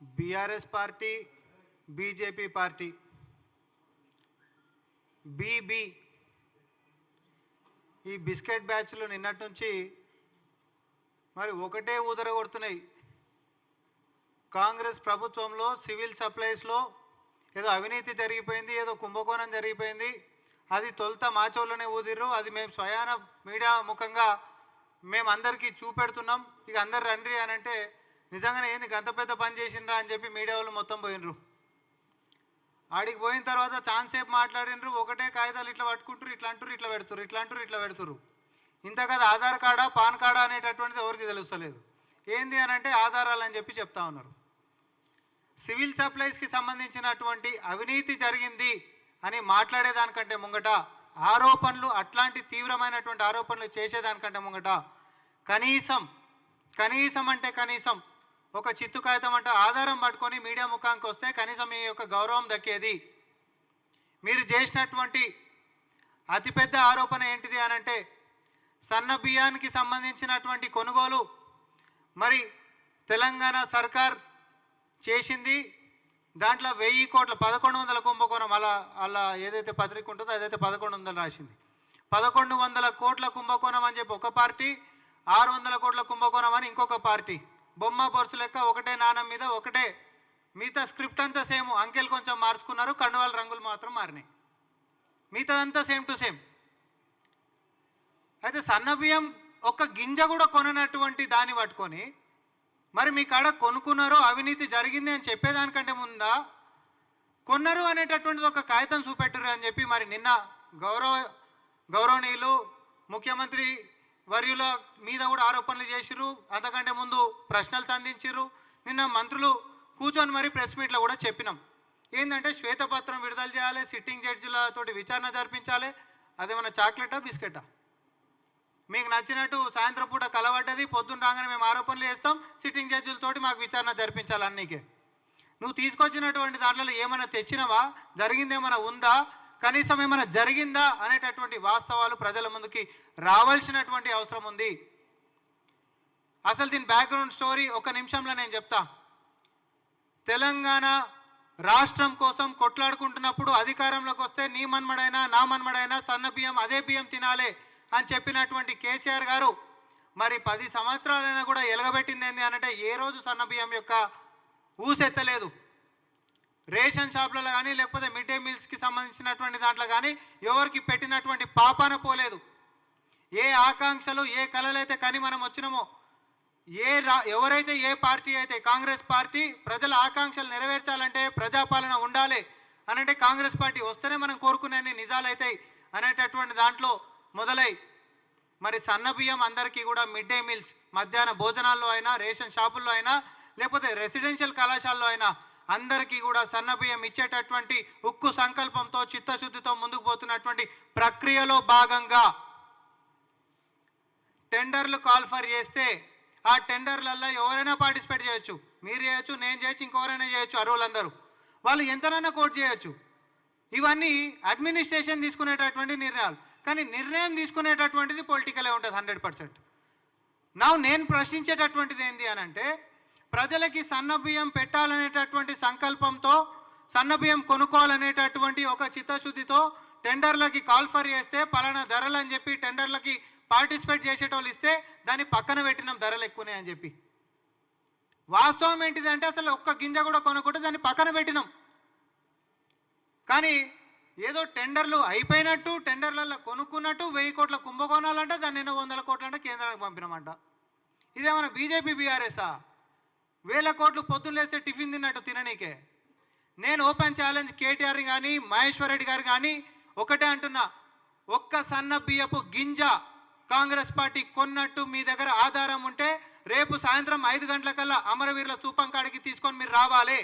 BRS party, BJP party, బీబీ ఈ biscuit బ్యాచ్లు నిన్నటి నుంచి మరి ఒకటే ఊదర కొడుతున్నాయి. కాంగ్రెస్ ప్రభుత్వంలో సివిల్ సప్లైస్లో ఏదో అవినీతి జరిగిపోయింది, ఏదో కుంభకోణం జరిగిపోయింది, అది తొలుత మాచోళ్ళనే ఊదిర్రు, అది మేము స్వయాన మీడియా ముఖంగా మేము అందరికీ చూపెడుతున్నాం, ఇక అందరు రండి అని అంటే నిజంగానే ఏంది గంత పెద్ద పని చేసిండ్రా అని చెప్పి మీడియా వాళ్ళు మొత్తం పోయినరు. ఆడికి పోయిన తర్వాత ఛాన్స్ సేపు మాట్లాడినరు, ఒకటే కాగితాలు ఇట్లా పట్టుకుంటారు, ఇట్లా అంటారు, ఇట్లా పెడుతురు, ఇట్లా అంటారు, ఇట్లా పెడుతురు. ఇంత కదా ఆధార్ కార్డా పాన్ కార్డా అనేటటువంటిది ఎవరికి తెలుస్తలేదు. ఏంది అని అంటే ఆధారాలు అని చెప్పి చెప్తా ఉన్నారు. సివిల్ సప్లైస్కి సంబంధించినటువంటి అవినీతి జరిగింది అని మాట్లాడేదానికంటే ముంగట ఆరోపణలు, అట్లాంటి తీవ్రమైనటువంటి ఆరోపణలు చేసేదానికంటే ముంగట కనీసం అంటే కనీసం ఒక చిత్తు కాగితం అంటే ఆధారం పట్టుకొని మీడియా ముఖానికి వస్తే కనీసం మీ యొక్క గౌరవం దక్కేది. మీరు చేసినటువంటి అతిపెద్ద ఆరోపణ ఏంటిది అని అంటే సన్న బియ్యానికి సంబంధించినటువంటి కొనుగోలు మరి తెలంగాణ సర్కార్ చేసింది. దాంట్లో 1000 కోట్ల 1100 కుంభకోణం, అలా ఏదైతే పత్రిక ఉంటుందో అదైతే 1100 రాసింది. 1100 కోట్ల కుంభకోణం అని చెప్పి ఒక పార్టీ, 600 కోట్ల కుంభకోణం అని ఇంకొక పార్టీ. బొమ్మ బొరుసు లెక్క ఒకటే నాణం మీద ఒకటే, మిగతా స్క్రిప్ట్ అంతా సేమ్, అంకెలు కొంచెం మార్చుకున్నారు, కండువాల రంగులు మాత్రం మారినాయి, మిగతాదంతా సేమ్ టు సేమ్. అయితే సన్న బియ్యం ఒక్క గింజ కూడా కొననటువంటి దాన్ని పట్టుకొని మరి మీ కాడ కొనుక్కున్నారు, అవినీతి జరిగింది అని చెప్పేదానికంటే ముందా కొన్నారు అనేటటువంటిది ఒక కాగితం చూపెట్టరు అని చెప్పి మరి నిన్న గౌరవనీయులు ముఖ్యమంత్రి వర్యుల మీద కూడా ఆరోపణలు చేసిరు, అంతకంటే ముందు ప్రశ్నలు సంధించారు. నిన్న మంత్రులు కూర్చొని మరి ప్రెస్ మీట్లో కూడా చెప్పినాం. ఏంటంటే శ్వేతపత్రం విడుదల చేయాలి, సిట్టింగ్ జడ్జిలతోటి విచారణ జరిపించాలి. అదేమన్నా చాక్లెటా బిస్కెటా? మీకు నచ్చినట్టు సాయంత్రం పూట కలవడ్డది, పొద్దున్న రాగానే మేము ఆరోపణలు చేస్తాం, సిట్టింగ్ జడ్జిలతోటి మాకు విచారణ జరిపించాలి అన్నీకే. నువ్వు తీసుకొచ్చినటువంటి దాంట్లో ఏమైనా తెచ్చినవా, జరిగిందేమైనా ఉందా, కనీసం ఏమైనా జరిగిందా అనేటటువంటి వాస్తవాలు ప్రజల ముందుకి రావాల్సినటువంటి అవసరం ఉంది. అసలు దీని బ్యాక్గ్రౌండ్ స్టోరీ ఒక నిమిషంలో నేను చెప్తా. తెలంగాణ రాష్ట్రం కోసం కొట్లాడుకుంటున్నప్పుడు అధికారంలోకి వస్తే నీ మన్మడైనా నా మన్మడైనా సన్న బియ్యం అదే బియ్యం తినాలి అని చెప్పినటువంటి కేసీఆర్ గారు మరి 10 సంవత్సరాలైనా కూడా ఎలగబెట్టింది ఏంటి అనంటే ఏ రోజు సన్న బియ్యం యొక్క ఊసెత్తలేదు. రేషన్ షాపులలో కానీ లేకపోతే మిడ్ డే మీల్స్కి సంబంధించినటువంటి దాంట్లో కానీ ఎవరికి పెట్టినటువంటి పాపాన పోలేదు. ఏ ఆకాంక్షలు ఏ కళలైతే కానీ మనం వచ్చినామో, ఎవరైతే ఏ పార్టీ అయితే కాంగ్రెస్ పార్టీ ప్రజల ఆకాంక్షలు నెరవేర్చాలంటే ప్రజాపాలన ఉండాలి అనంటే కాంగ్రెస్ పార్టీ వస్తేనే మనం కోరుకునే నిజాలు అవుతాయి అనేటటువంటి దాంట్లో మొదలై మరి సన్న బియ్యం అందరికీ కూడా మిడ్ డే మీల్స్ మధ్యాహ్న భోజనాల్లో అయినా, రేషన్ షాపుల్లో అయినా, లేకపోతే రెసిడెన్షియల్ కళాశాలలో అయినా అందరికీ కూడా సన్న బియ్యం ఇచ్చేటటువంటి ఉక్కు సంకల్పంతో చిత్తశుద్ధితో ముందుకు పోతున్నటువంటి ప్రక్రియలో భాగంగా టెండర్లు కాల్ఫర్ చేస్తే ఆ టెండర్లలో ఎవరైనా పార్టిసిపేట్ చేయొచ్చు. మీరు చేయొచ్చు, నేను చేయొచ్చు, ఇంకెవరైనా చేయొచ్చు. అర్హులందరూ వాళ్ళు ఎంతనైనా కోట్ చేయొచ్చు. ఇవన్నీ అడ్మినిస్ట్రేషన్ తీసుకునేటటువంటి నిర్ణయాలు. కానీ నిర్ణయం తీసుకునేటటువంటిది పొలిటికలే ఉంటుంది 100%. నేను ప్రశ్నించేటటువంటిది ఏంటి అని అంటే ప్రజలకి సన్న బియ్యం పెట్టాలనేటటువంటి సంకల్పంతో సన్న బియ్యం కొనుక్కోవాలనేటటువంటి ఒక చిత్తశుద్ధితో టెండర్లకి కాల్ఫర్ చేస్తే పలానా ధరలు అని చెప్పి టెండర్లకి పార్టిసిపేట్ చేసేటోళ్ళు ఇస్తే దాన్ని పక్కన పెట్టినాం ధరలు ఎక్కువనే అని చెప్పి. వాస్తవం ఏంటిదంటే అసలు ఒక్క గింజ కూడా కొనుక్కుంటే దాన్ని పక్కన పెట్టినాం. కానీ ఏదో టెండర్లు అయిపోయినట్టు టెండర్లలో కొనుక్కున్నట్టు 1000 కోట్ల కుంభకోణాలంటే దాన్ని 100 కోట్లంటే కేంద్రానికి పంపినామంట. ఇదేమన్నా బీజేపీ బీఆర్ఎస్ఆ? 1000 కోట్లు పొద్దున్న లేస్తే టిఫిన్ తిన్నట్టు తిననీకే. నేను ఓపెన్ ఛాలెంజ్ కేటీఆర్ కానీ మహేశ్వర్ రెడ్డి గారు కానీ ఒకటే అంటున్నా, ఒక్క సన్న బియ్యపు గింజ కాంగ్రెస్ పార్టీ కొన్నట్టు మీ దగ్గర ఆధారం ఉంటే రేపు సాయంత్రం 5 గంటలకల్లా అమరవీరుల స్తూపం కాడికి తీసుకొని మీరు రావాలి.